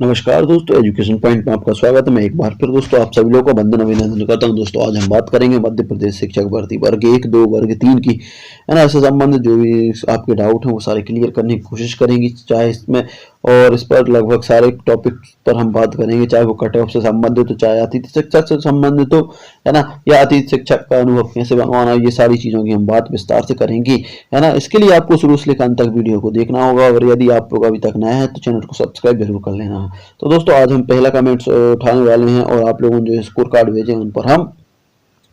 नमस्कार दोस्तों, education point में आपका स्वागत है। मैं एक बार फिर दोस्तों आप सभी लोगों को वंदन अभिनंदन करता हूं। दोस्तों आज हम बात करेंगे मध्य प्रदेश शिक्षक भर्ती वर्ग 1, 2, वर्ग 3 की, है ना। इससे संबंधित जो भी आपके डाउट हैं वो सारे क्लियर करने की कोशिश करेंगे, चाहे इसमें और इस पर लगभग सारे टॉपिक पर हम बात करेंगे, चाहे वो कट ऑफ से संबंधित हो, चाहे अतिथि शिक्षक से संबंधित हो, है ना, या अतिथि शिक्षक का अनुभव कैसे बनवाना, ये सारी चीज़ों की हम बात विस्तार से करेंगे, है ना। इसके लिए आपको शुरू से लेकर अंत तक वीडियो को देखना होगा, और यदि आप लोग अभी तक नए हैं तो चैनल को सब्सक्राइब जरूर कर लेना। तो दोस्तों आज हम पहला कमेंट्स उठाने वाले हैं, और आप लोगों ने जो स्कोर कार्ड भेजे उन पर हम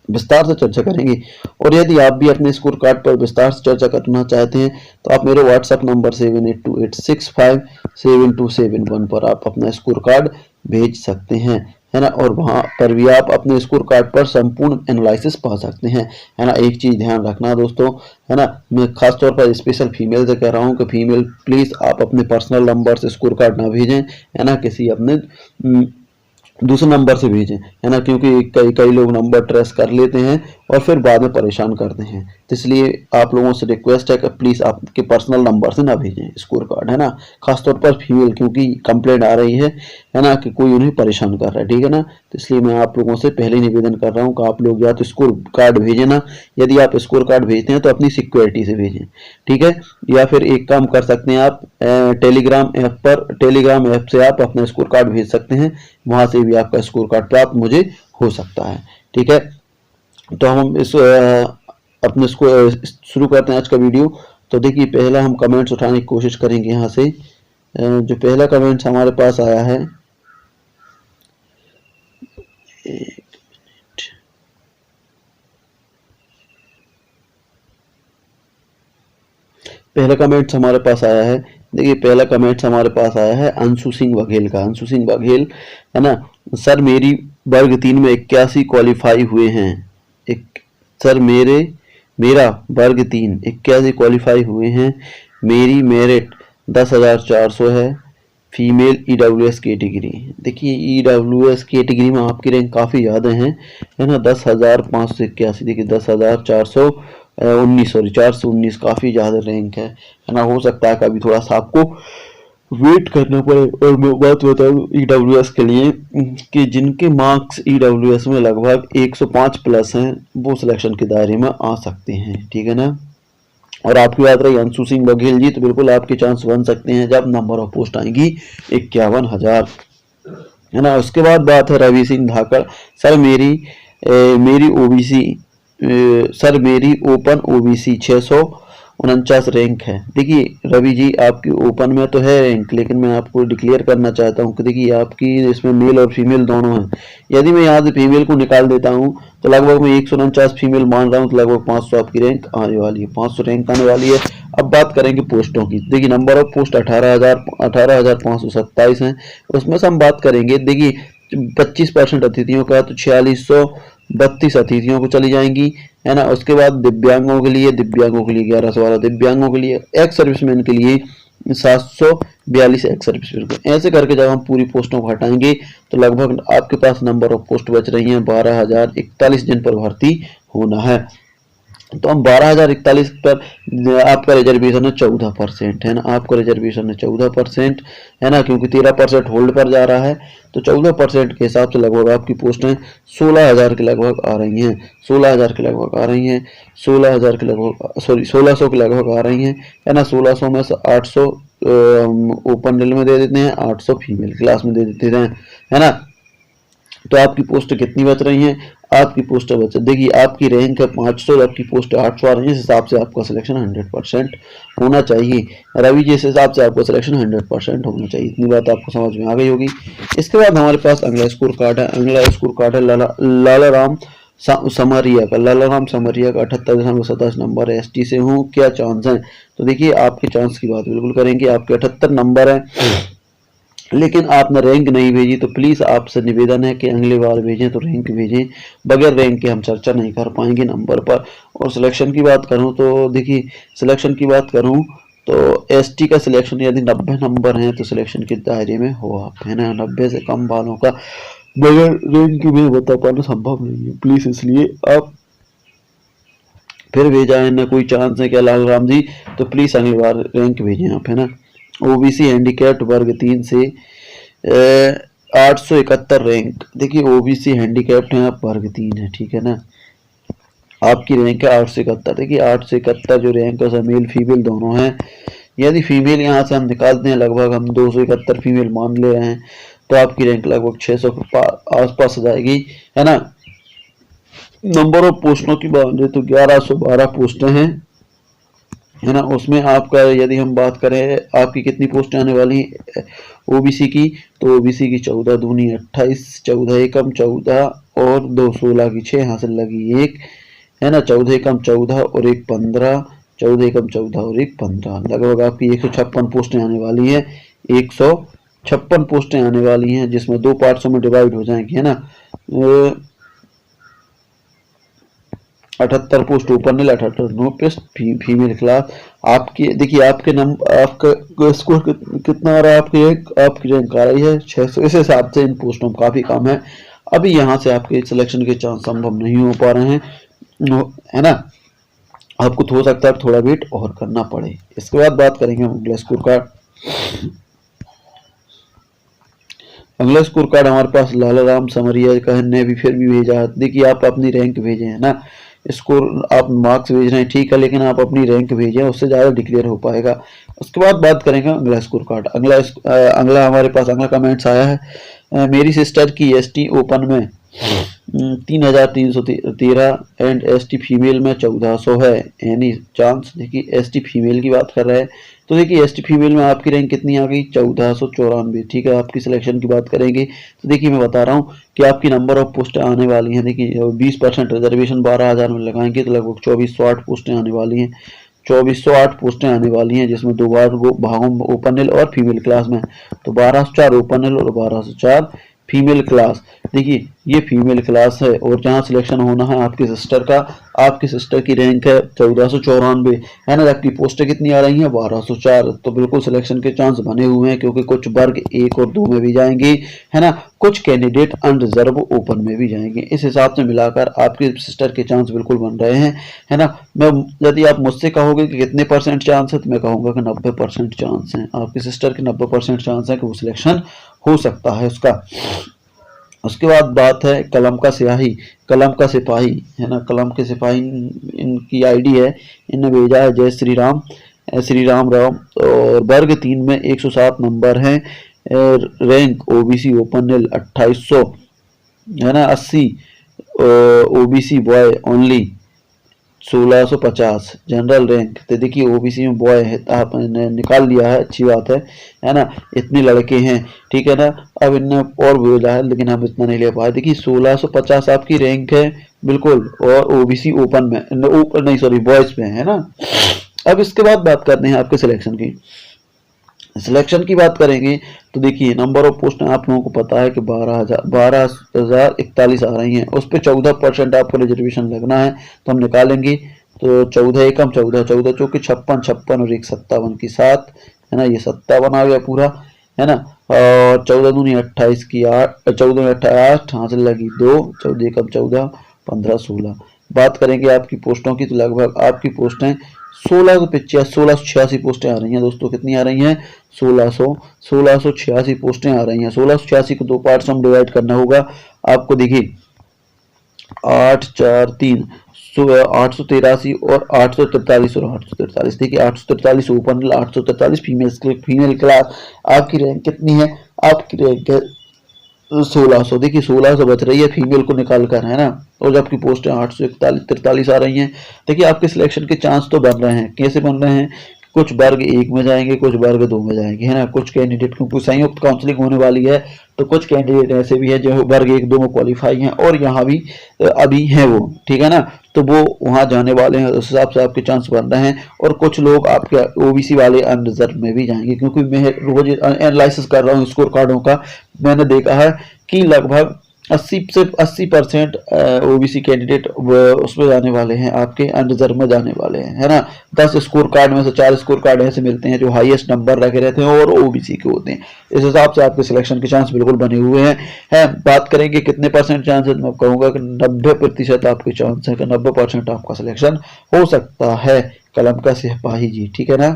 विस्तार से चर्चा करेंगे। और यदि आप भी अपने स्कोर कार्ड पर विस्तार से चर्चा करना चाहते हैं तो आप मेरे व्हाट्सएप नंबर 7828657271 पर आप अपना स्कोर कार्ड भेज सकते हैं, है ना। और वहां पर भी आप अपने स्कोर कार्ड पर संपूर्ण एनालिसिस पा सकते हैं, है ना। एक चीज ध्यान रखना दोस्तों, है ना, मैं खास तौर पर स्पेशल फीमेल से कह रहा हूं कि फीमेल प्लीज आप अपने पर्सनल नंबर से स्कोर कार्ड ना भेजें, है ना, किसी अपने दूसरे नंबर से भेजें, है ना, क्योंकि कई लोग नंबर ट्रेस कर लेते हैं और फिर बाद में परेशान करते हैं। तो इसलिए आप लोगों से रिक्वेस्ट है कि प्लीज़ आपके पर्सनल नंबर से ना भेजें स्कोर कार्ड, है ना, खासतौर पर फीमेल, क्योंकि कंप्लेंट आ रही है ना, कि कोई उन्हें परेशान कर रहा है, ठीक है ना। तो इसलिए मैं आप लोगों से पहले निवेदन कर रहा हूँ कि आप लोग या तो स्कोर कार्ड भेजें ना, यदि आप स्कोर कार्ड भेजते हैं तो अपनी सिक्योरिटी से भेजें, ठीक है। या फिर एक काम कर सकते हैं आप, टेलीग्राम ऐप से आप अपना स्कोर कार्ड भेज सकते हैं, वहां से भी आपका स्कोर कार्ड प्राप्त मुझे हो सकता है, ठीक है। तो हम इस अपने इसको शुरू करते हैं आज का वीडियो। तो देखिए पहला हम कमेंट्स उठाने की कोशिश करेंगे यहाँ से। जो पहला कमेंट्स हमारे पास आया है, पहला कमेंट्स हमारे पास आया है, देखिए पहला कमेंट्स हमारे पास आया है अंशु सिंह बघेल का। अंशु सिंह बघेल, है ना, सर मेरी वर्ग 3 में 81 क्वालिफाई हुए हैं। एक सर मेरा वर्ग 3 81 क्वालिफाई हुए हैं। मेरी मेरिट 10,400 है। Female EWS category. देखिए EWS कैटेगरी में आपकी रैंक काफ़ी ज़्यादा है ना, 10,581। देखिए 10,419, सॉरी 419, काफ़ी ज़्यादा रैंक है ना। हो सकता है कभी थोड़ा सा आपको वेट करना पड़े। और मैं बात बताऊँ EWS के लिए कि जिनके मार्क्स EWS में लगभग 105 प्लस हैं वो सिलेक्शन के दायरे में आ सकते हैं, ठीक है ना। और आपकी बात रही अंशु सिंह बघेल जी, तो बिल्कुल आपके चांस बन सकते हैं जब नंबर ऑफ पोस्ट आएंगी 51,000, है ना। उसके बाद बात है रवि सिंह धाकड़। सर मेरी ओबीसी, सर मेरी ओपन OBC 649 रैंक है। देखिए रवि जी आपकी ओपन में तो है रैंक, लेकिन मैं आपको डिक्लेयर करना चाहता हूँ कि देखिए आपकी इसमें मेल और फीमेल दोनों हैं। यदि मैं यहाँ से फीमेल को निकाल देता हूँ तो लगभग मैं 149 फीमेल मान रहा हूँ, तो लगभग 500 आपकी रैंक आने वाली है, 500 रैंक आने वाली है। अब बात करेंगे पोस्टों की। देखिए नंबर ऑफ पोस्ट 18,527 हैं। उसमें से हम बात करेंगे, देखिए 25% अतिथियों का, तो 4632 अतिथियों को चली जाएंगी, है ना। उसके बाद दिव्यांगों के लिए 1112, दिव्यांगों के लिए एक्स सर्विसमैन के लिए 742 एक्स सर्विसमैन को। ऐसे करके जब हम पूरी पोस्टों को हटाएंगे तो लगभग आपके पास नंबर ऑफ पोस्ट बच रही हैं 12,041 जिन पर भर्ती होना है। तो हम 12,041 पर आपका रिजर्वेशन है 14%, है ना। आपका रिजर्वेशन है 14%, है ना, क्योंकि 13% होल्ड पर जा रहा है। तो 14% के हिसाब से लगभग आपकी पोस्टें 16,000 के लगभग आ रही हैं, 16,000 के लगभग आ रही हैं, 16,000 के लगभग, सॉरी 1,600 के लगभग आ रही हैं, है ना। 1,600 में से 800 ओपन रेल में दे देते हैं, 800 फीमेल क्लास में दे देते हैं, है ना। तो आपकी पोस्ट कितनी बच रही हैं? आपकी पोस्ट बच, देखिए आपकी रैंक है 500, आपकी पोस्ट 800 आ रही है। इस हिसाब से आपका सिलेक्शन 100% होना चाहिए। रवि जी इस हिसाब से आपका सिलेक्शन 100% होना चाहिए। इतनी बात आपको समझ में आ गई होगी। इसके बाद हमारे पास अगला स्कोर कार्ड है। अगला स्कोर कार्ड है लाला राम समरिया का। लाला राम समरिया का 78.27 नंबर है। ST से हूँ, क्या चांस है? तो देखिए आपके चांस की बात बिल्कुल करेंगे। आपके 78 नंबर है, लेकिन आपने रैंक नहीं भेजी, तो प्लीज़ आपसे निवेदन है कि अगली बार भेजें तो रैंक भेजें। बगैर रैंक के हम चर्चा नहीं कर पाएंगे नंबर पर। और सिलेक्शन की बात करूं तो देखिए, सिलेक्शन की बात करूं तो ST का सिलेक्शन यदि 90 नंबर हैं तो सिलेक्शन के दायरे में हो आप, है ना। 90 से कम वालों का बगैर रैंक में बता पाना संभव नहीं है। प्लीज़ इसलिए आप फिर भेजा है ना, कोई चांस है क्या लाल राम जी? तो प्लीज़ अगली बार रैंक भेजें आप, है ना। OBC हैंडीकैप्ड वर्ग 3 से 871 रैंक। देखिए ओबीसी हैंडीकैप्ड हैं आप, वर्ग 3 है, ठीक है ना। आपकी रैंक है 871। देखिए 871 जो रैंक है मेल फीमेल दोनों हैं। यदि फीमेल यहाँ से हम निकालते हैं, लगभग हम 271 फीमेल मान ले रहे हैं, तो आपकी रैंक लगभग 600 के आसपास आ जाएगी, है ना। नंबर ऑफ पोस्टों की बात करें तो 1112 पोस्टें हैं, है ना। उसमें आपका यदि हम बात करें आपकी कितनी पोस्टें आने वाली हैं ओबीसी की, तो ओबीसी की 14 दूनी 28, 14 एकम 14 और 2 16 की 6 हासिल लगी 1, है ना। 14 एकम 14 और 1 15, 14 एकम 14 और 1 15, लगभग आपकी 156 पोस्टें आने वाली हैं। 156 पोस्टें आने वाली हैं, जिसमें 2 पार्ट्सों में डिवाइड हो जाएंगी, है ना। 78 post open, 78 no post female class. आपकी देखिए आपके नंबर, आपका स्कोर कितना आ रहा है, आपकी रैंक आ रही है 600। इस हिसाब से इन पोस्टों में काफ़ी कम है। अभी यहाँ से आपके सिलेक्शन के चांस संभव नहीं हो पा रहे हैं, है ना। आपको हो सकता है थोड़ा वेट और करना पड़े। इसके बाद बात करेंगे हम अगला स्कोर कार्ड। अगला स्कोर कार्ड हमारे पास लालाराम समरिया का है, ने भी फिर भी भेजा है। देखिए आप अपनी रैंक भेजे हैं ना, स्कोर आप मार्क्स भेज रहे हैं, ठीक है, लेकिन आप अपनी रैंक भेजें, उससे ज़्यादा डिक्लेयर हो पाएगा। उसके बाद बात करेंगे अगला स्कोर कार्ड। अगला हमारे पास अगला कमेंट्स आया है, मेरी सिस्टर की एसटी ओपन में 3313 एंड एसटी फीमेल में 1400 है, एनी चांस। देखिए एसटी फीमेल की बात कर रहे हैं, तो देखिए एसटी फीमेल में आपकी रैंक कितनी आ गई 1494, ठीक है। आपकी सिलेक्शन की बात करेंगे तो देखिए मैं बता रहा हूँ कि आपकी नंबर ऑफ पोस्टें आने वाली हैं। देखिए 20% रिजर्वेशन 12,000 में लगाएंगे तो लगभग 2408 पोस्टें आने वाली हैं। 2408 पोस्टें आने वाली हैं, जिसमें 2 भागों में ओपन और फीमेल क्लास में, तो 1204 ओपन और 1204 फीमेल क्लास। देखिए ये फीमेल क्लास है, और जहाँ सिलेक्शन होना है आपके सिस्टर का, आपकी सिस्टर की रैंक है 1494, है ना। जबकि पोस्टें कितनी आ रही हैं 1204, तो बिल्कुल सिलेक्शन के चांस बने हुए हैं, क्योंकि कुछ वर्ग 1 और 2 में भी जाएंगे, है ना। कुछ कैंडिडेट अनरिजर्व ओपन में भी जाएंगे। इस हिसाब से मिलाकर आपके सिस्टर के चांस बिल्कुल बन रहे हैं, है ना। मैं यदि आप मुझसे कहोगे कि कितने % चांस है, तो मैं कहूँगा कि 90% चांस हैं। आपकी सिस्टर के 90% चांस है कि वो सिलेक्शन हो सकता है उसका। उसके बाद बात है कलम का स्याही, कलम का सिपाही, है ना। कलम के सिपाही इनकी आईडी है, इन्हें भेजा है जय श्री राम, श्री राम राम, और वर्ग 3 में 107 नंबर हैं। रैंक ओबीसी ओपन 2800, है ना। 80 OBC boy only 1650 general rank. तो देखिए ओबीसी में बॉय है, आपने निकाल लिया है, अच्छी बात है ना। इतने लड़के हैं, ठीक है ना। अब इनने और बोला है, लेकिन हम इतना नहीं ले पाए। देखिए 1650 आपकी रैंक है बिल्कुल, और ओबीसी ओपन में नहीं सॉरी बॉयज में, है ना। अब इसके बाद बात करते हैं आपके सिलेक्शन की। सिलेक्शन की बात करेंगे तो देखिए नंबर ऑफ पोस्ट आप लोगों को पता है कि 12,041 आ रही हैं। उस पर 14% आपको रिजर्वेशन लगना है, तो हम निकालेंगे तो 14 एकम 14, 14 चौके 56, 56 और 1 57 की 7, है ना। ये 57 आ गया पूरा, है ना। और 14 दूनी 28 की 8, 14 में 8 हासिल लगी 2, 14 एकम 14, 15 16। बात करेंगे आपकी पोस्टों की, तो लगभग आपकी पोस्टें 1686 पोस्टें आ रही हैं दोस्तों। कितनी आ रही हैं 1686 पोस्टें आ रही हैं। 1686 को 2 पार्ट्स में डिवाइड करना होगा आपको। देखिए 8 4 3 883 और 843 और 843। देखिए 843 ओपन, 843 फीमेल क्लास। आपकी रैंक कितनी है, आपकी रैंक है 1600। देखिए 1600 बच रही है फीमेल को निकाल कर, है ना। और जबकि पोस्टें 841 43 आ रही हैं। देखिए आपके सिलेक्शन के चांस तो बन रहे हैं। कैसे बन रहे हैं, कुछ वर्ग 1 में जाएंगे, कुछ वर्ग 2 में जाएंगे, है ना। कुछ कैंडिडेट क्योंकि संयुक्त काउंसलिंग होने वाली है, तो कुछ कैंडिडेट ऐसे भी हैं जो वर्ग 1 2 में क्वालिफाई हैं, और यहाँ भी अभी हैं वो, ठीक है ना। तो वो वहाँ जाने वाले हैं, उस हिसाब से आपके चांस बन रहे हैं। और कुछ लोग आपके ओबीसी वाले अनरिजर्व में भी जाएंगे, क्योंकि मैं रोज एनालिसिस कर रहा हूँ स्कोर कार्डों का। मैंने देखा है कि लगभग 80 से 80% ओबीसी कैंडिडेट उसमें जाने वाले हैं, आपके अनरिजर्व में जाने वाले हैं, है ना। 10 स्कोर कार्ड में से 4 स्कोर कार्ड ऐसे मिलते हैं जो हाईएस्ट नंबर रखे रहते हैं और ओबीसी के होते हैं। इस हिसाब से आपके सिलेक्शन के चांस बिल्कुल बने हुए हैं। बात करेंगे कितने % चांस है, तो मैं कहूँगा कि 90% आपके चांस है कि 90% आपका सिलेक्शन हो सकता है। कलम का सिपाही जी, ठीक है ना।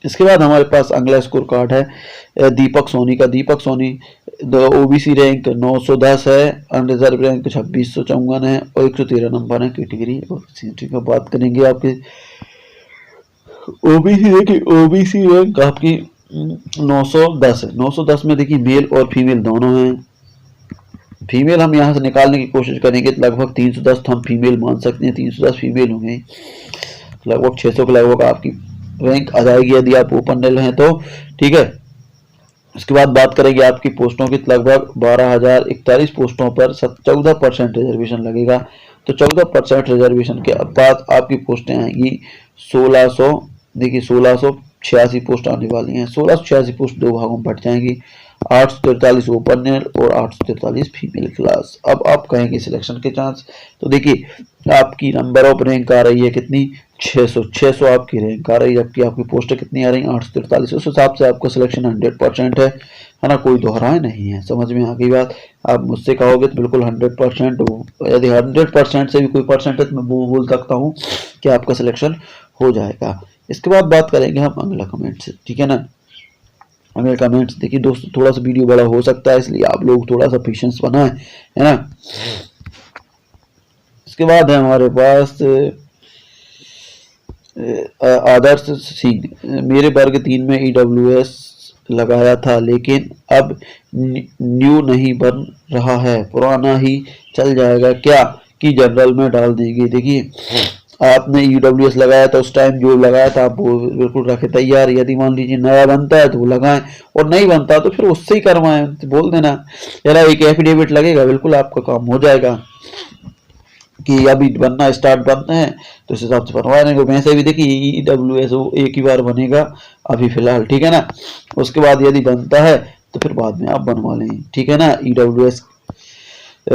इसके बाद हमारे पास अगला स्कोर कार्ड है दीपक सोनी का। दीपक सोनी ओबीसी रैंक 910 है, अनरिजर्व रैंक 2654 है और 113 नंबर है कैटेगरी ओबीसी का। बात करेंगे आपके ओबीसी, देखिए ओबीसी रैंक आपकी 910 है। 910 में देखिए मेल और फीमेल दोनों हैं। फीमेल हम यहाँ से निकालने की कोशिश करेंगे तो लगभग 310 तो हम फीमेल मान सकते हैं, 310 फीमेल होंगे, लगभग 600 के लगभग आपकी रैंक आ जाएगी यदि आप ओपन नेल हैं तो, ठीक है। उसके बाद बात करेंगे आपकी पोस्टों की, लगभग 12,041 पोस्टों पर 14% रिजर्वेशन लगेगा। तो 14% रिजर्वेशन के बाद आपकी पोस्टें आएंगी 1600, देखिए 1686 पोस्ट आने वाली हैं। 1686 पोस्ट दो भागों में बट जाएंगी, 843 ओपन नेल और 843 फीमेल क्लास। अब आप कहेंगे सिलेक्शन के चांस, तो देखिए आपकी नंबर ऑफ रैंक आ रही है कितनी, 600 आपकी रैंक आ रही है, जबकि आपकी पोस्ट कितनी आ रही है 843। उस हिसाब से आपका सिलेक्शन 100% है ना, कोई दोहराए नहीं है। समझ में आ गई बात। आप मुझसे कहोगे तो बिल्कुल 100%, यदि 100% से भी कोई परसेंटेज मैं बोल सकता हूँ कि आपका सिलेक्शन हो जाएगा। इसके बाद बात करेंगे हम अगला कमेंट से, ठीक है ना। अगले कमेंट्स देखिए दोस्तों, थोड़ा सा वीडियो बड़ा हो सकता है इसलिए आप लोग थोड़ा सा पेशेंस बनाएं, है ना। इसके बाद है हमारे पास आदर्श सिंह, मेरे वर्ग 3 में ईडब्ल्यूएस लगाया था लेकिन अब न्यू नहीं बन रहा है, पुराना ही चल जाएगा क्या कि जनरल में डाल देंगे। देखिए आपने ईडब्ल्यूएस लगाया था, उस टाइम जो लगाया था आप वो बिल्कुल रखे तैयार, यदि मान लीजिए नया बनता है तो वो लगाएं और नहीं बनता तो फिर उससे ही करवाएं, तो बोल देना यार एक एफिडेविट लगेगा, बिल्कुल आपका काम हो जाएगा कि अभी बनना स्टार्ट बनते हैं तो इस हिसाब से बनवा देंगे। वैसे भी देखिए ईडब्ल्यूएस वो एक ही बार बनेगा अभी फिलहाल, ठीक है ना। उसके बाद यदि बनता है तो फिर बाद में आप बनवा लें, ठीक है ना ईडब्ल्यूएस।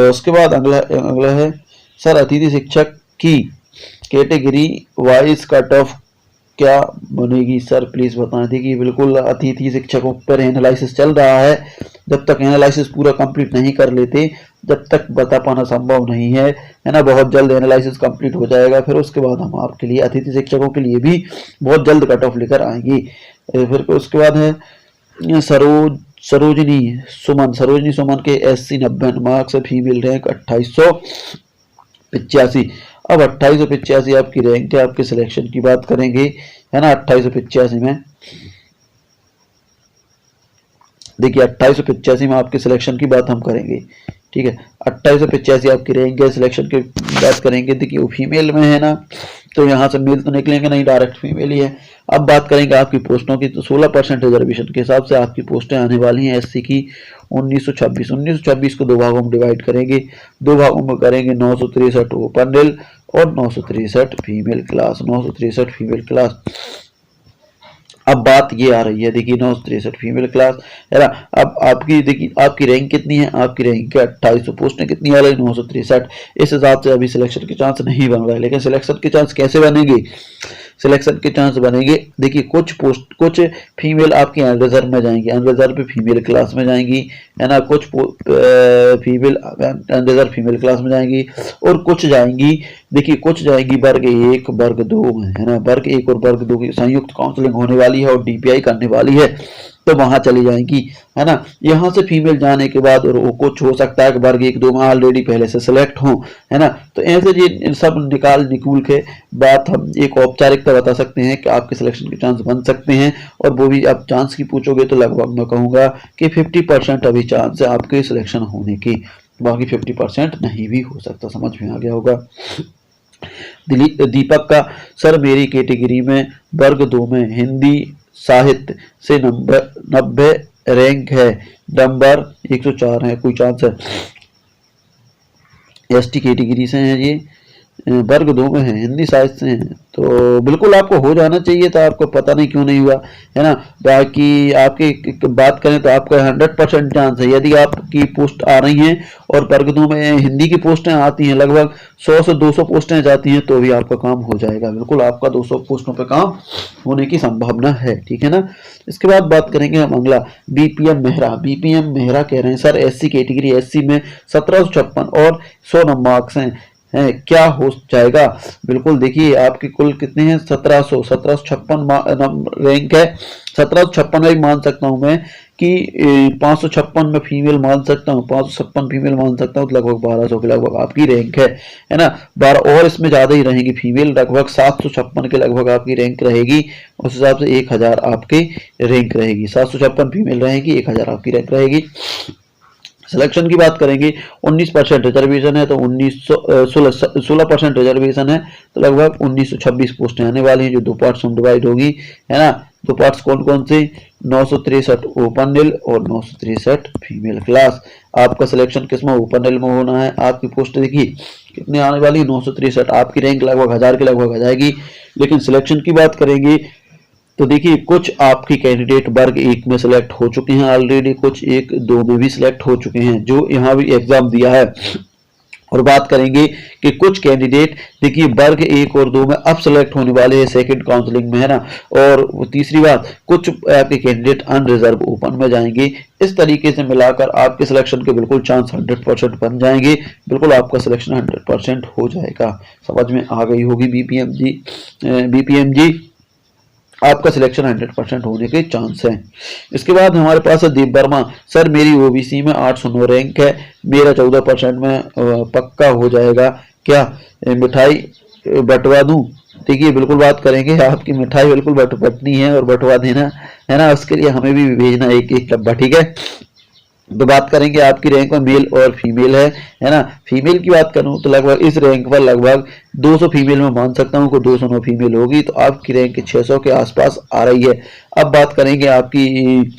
उसके बाद अगला है सर अतिथि शिक्षक की कैटेगरी वाइज कट ऑफ क्या बनेगी सर, प्लीज बताएं। देखिए बिल्कुल अतिथि शिक्षकों पर एनालिसिस चल रहा है, जब तक एनालिसिस पूरा कंप्लीट नहीं कर लेते जब तक बता पाना संभव नहीं है ना। बहुत जल्द एनालिसिस कंप्लीट हो जाएगा, फिर उसके बाद हम आपके लिए अतिथि शिक्षकों के लिए भी बहुत जल्द कट ऑफ लेकर आएंगे। फिर उसके बाद है सरोजनी सुमन के SC 90 मार्क्स, फीमेल रैंक 2885। अब 2885 आपकी रैंक है। आपके सिलेक्शन की बात करेंगे, है ना। 2885 में देखिए 2885 में आपके सिलेक्शन की बात हम करेंगे, ठीक है। 2885 आपकी रैंक है। सिलेक्शन की बात करेंगे, देखिए वो फीमेल में है ना, तो यहाँ से मेल तो निकलेंगे नहीं, डायरेक्ट फीमेल ही है। अब बात करेंगे आपकी पोस्टों की, तो 16% रिजर्वेशन के हिसाब से आपकी पोस्टें आने वाली हैं SC की 1926 को दो भागों में डिवाइड करेंगे, दो भागों में करेंगे 963 ओपन नेल और 963 फीमेल क्लास, 963 फीमेल क्लास। अब बात ये आ रही है, देखिए 963 फीमेल क्लास है ना। अब आपकी देखिए आपकी रैंक कितनी है, आपकी रैंक है 2800, पोस्टें कितनी आ रही 963। इस हिसाब से अभी सिलेक्शन के चांस नहीं बन रहे, लेकिन सिलेक्शन के चांस कैसे बनेंगे, सिलेक्शन के चांस बनेंगे देखिए कुछ फीमेल आपकी अनरिजर्व में जाएंगी, अनरिजर्व पे फीमेल क्लास में जाएंगी, है ना। कुछ फीमेल अनरिजर्व फीमेल क्लास में जाएंगी और कुछ जाएंगी, देखिए कुछ जाएंगी वर्ग 1 वर्ग 2 में, है ना। वर्ग 1 और वर्ग 2 की संयुक्त काउंसलिंग होने वाली है और DPI करने वाली है, तो वहां चली जाएंगी, है ना। यहाँ से फीमेल जाने के बाद और वो कुछ हो सकता है कि वर्ग 1 2 में ऑलरेडी पहले से सिलेक्ट हो, है ना। तो ऐसे ये सब निकूल के बात हम एक औपचारिकता बता सकते हैं कि आपके सिलेक्शन के चांस बन सकते हैं, और वो भी आप चांस की पूछोगे तो लगभग मैं कहूँगा कि 50% अभी चांस है आपके सिलेक्शन होने की, बाकी 50% नहीं भी हो सकता। समझ में आ गया होगा। दीपक का सर मेरी कैटेगरी में वर्ग 2 में हिंदी साहित्य से 90 रैंक है, नंबर 104 है, कोई चांस है। ST कैटेगरी से हैं ये, वर्ग 2 में है, हिंदी साहित्य से हैं, तो बिल्कुल आपको हो जाना चाहिए था, आपको पता नहीं क्यों नहीं हुआ, है ना। बाकी आपकी बात करें तो आपका 100% चांस है, यदि आपकी पोस्ट आ रही हैं और वर्ग 2 में हिंदी की पोस्टें आती हैं, लगभग 100 से 200 पोस्टें जाती हैं, तो भी आपका काम हो जाएगा, बिल्कुल आपका 200 पोस्टों पर काम होने की संभावना है, ठीक है ना। इसके बाद बात करेंगे हम अगला BPM मेहरा कह रहे हैं सर SC कैटेगरी SC में 1756 और 100 मार्क्स हैं, है क्या हो जाएगा। बिल्कुल देखिए आपके कुल कितने हैं 1756 रैंक है। 1756 में मान सकता हूं मैं कि 556 में फीमेल मान सकता हूँ, 556 फीमेल मान सकता हूँ, तो लगभग 1200 के लगभग आपकी रैंक है ना। 12 और इसमें ज्यादा ही रहेंगी फीमेल, लगभग 756 के लगभग आपकी रैंक रहेगी। उस हिसाब से 1000 आपकी रैंक रहेगी, 756 फीमेल रहेगी, 1000 आपकी रैंक रहेगी। सिलेक्शन की बात करेंगे 19% रिजर्वेशन है, तो 16% रिजर्वेशन है, तो लगभग 1926 पोस्टें आने वाली हैं, जो दो पार्ट्स में डिवाइड होगी, है ना। दो पार्ट्स कौन कौन से, 963 ओपन निल और 963 फीमेल क्लास। आपका सिलेक्शन किसमें, ओपन निल में होना है। आपकी पोस्ट देखिए कितने आने वाली है, 963। आपकी रैंक लगभग 1000 के लगभग आ जाएगी। लेकिन सिलेक्शन की बात करेंगे तो देखिए कुछ आपकी कैंडिडेट वर्ग 1 में सिलेक्ट हो चुके हैं ऑलरेडी, कुछ 1, 2 में भी सिलेक्ट हो चुके हैं जो यहाँ भी एग्जाम दिया है। और बात करेंगे कि कुछ कैंडिडेट देखिए वर्ग 1 और 2 में अब सिलेक्ट होने वाले हैं सेकंड काउंसलिंग में, है ना। और तीसरी बात, कुछ आपके कैंडिडेट अनरिजर्व ओपन में जाएंगे। इस तरीके से मिलाकर आपके सिलेक्शन के बिल्कुल चांस 100% बन जाएंगे। बिल्कुल आपका सिलेक्शन 100% हो जाएगा। समझ में आ गई होगी बीपीएम जी आपका सिलेक्शन 100% होने के चांस हैं। इसके बाद हमारे पास है दीप वर्मा, सर मेरी ओबीसी में 809 रैंक है, मेरा 14% में पक्का हो जाएगा क्या, मिठाई बंटवा दूं। देखिए बिल्कुल बात करेंगे, आपकी मिठाई बिल्कुल बंटनी है और बंटवा देना है ना, उसके लिए हमें भी भेजना एक डब्बा, ठीक है। तो बात करेंगे आपकी रैंक में मेल और फीमेल है ना। फीमेल की बात करूं तो लगभग इस रैंक पर लगभग 200 फीमेल में मान सकता हूं को 209 फीमेल होगी, तो आपकी रैंक 600 के आसपास आ रही है। अब बात करेंगे आपकी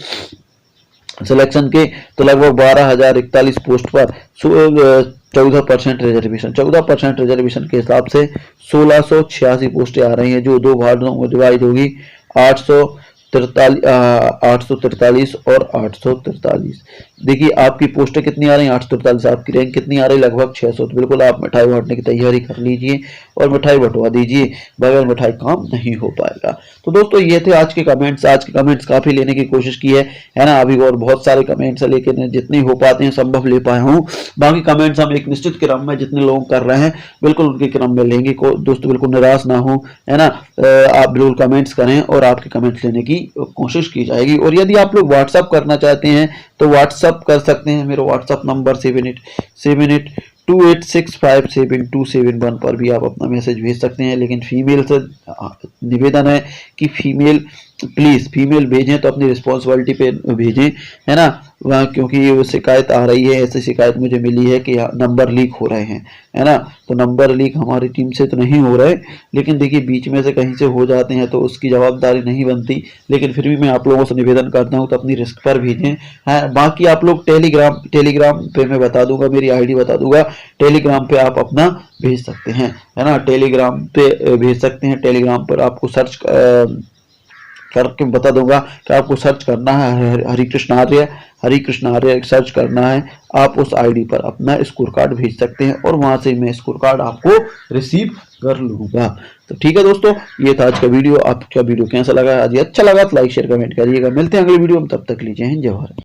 सिलेक्शन के, तो लगभग 12,041 पोस्ट पर 14% रिजर्वेशन, 14% रिजर्वेशन के हिसाब से 1686 पोस्टें आ रही हैं, जो दो भागों में डिवाइड होगी, 843 और 843। देखिए आपकी पोस्टें कितनी आ रही हैं 843, आपकी रैंक कितनी आ रही है लगभग 600। तो बिल्कुल आप मिठाई बांटने की तैयारी कर लीजिए और मिठाई बंटवा दीजिए, बगैर मिठाई काम नहीं हो पाएगा। तो दोस्तों ये थे आज के कमेंट्स। आज के कमेंट्स काफी लेने की कोशिश की है ना। अभी और बहुत सारे कमेंट्स है, लेकिन जितने हो पाते हैं संभव ले पाया हूँ। बाकी कमेंट्स हम एक निश्चित क्रम में जितने लोग कर रहे हैं बिल्कुल उनके क्रम में लेंगे। दोस्तों बिल्कुल निराश ना हो, है ना। आप बिल्कुल कमेंट्स करें और आपके कमेंट्स लेने की कोशिश की जाएगी। और यदि आप लोग व्हाट्सअप करना चाहते हैं तो व्हाट्सअप कर सकते हैं। मेरा व्हाट्सअप नंबर 7828657271 पर भी आप अपना मैसेज भेज सकते हैं। लेकिन फीमेल से निवेदन है कि फीमेल प्लीज फीमेल भेजें तो अपनी रिस्पॉन्सिबिलिटी पे भेजें, है ना। वहाँ क्योंकि ये शिकायत आ रही है, ऐसी शिकायत मुझे मिली है कि नंबर लीक हो रहे हैं, है ना। तो नंबर लीक हमारी टीम से तो नहीं हो रहे, लेकिन देखिए बीच में से कहीं से हो जाते हैं तो उसकी जवाबदारी नहीं बनती। लेकिन फिर भी मैं आप लोगों से निवेदन करता हूँ तो अपनी रिस्क पर भेजें। हाँ, बाकी आप लोग टेलीग्राम पे मैं बता दूंगा, मेरी आईडी बता दूंगा, टेलीग्राम पे आप अपना भेज सकते हैं, है ना। टेलीग्राम पे भेज सकते हैं। टेलीग्राम पर आपको सर्च करके बता दूंगा कि आपको सर्च करना है हरि कृष्ण आर्य सर्च करना है। आप उस आईडी पर अपना स्कोर कार्ड भेज सकते हैं और वहां से मैं स्कोर कार्ड आपको रिसीव कर लूंगा। तो ठीक है दोस्तों, ये था आज का वीडियो। आपका वीडियो कैसा लगा, यदि अच्छा लगा तो लाइक शेयर कमेंट करिएगा। मिलते हैं अगले वीडियो में, तब तक लीजिए जय भारत।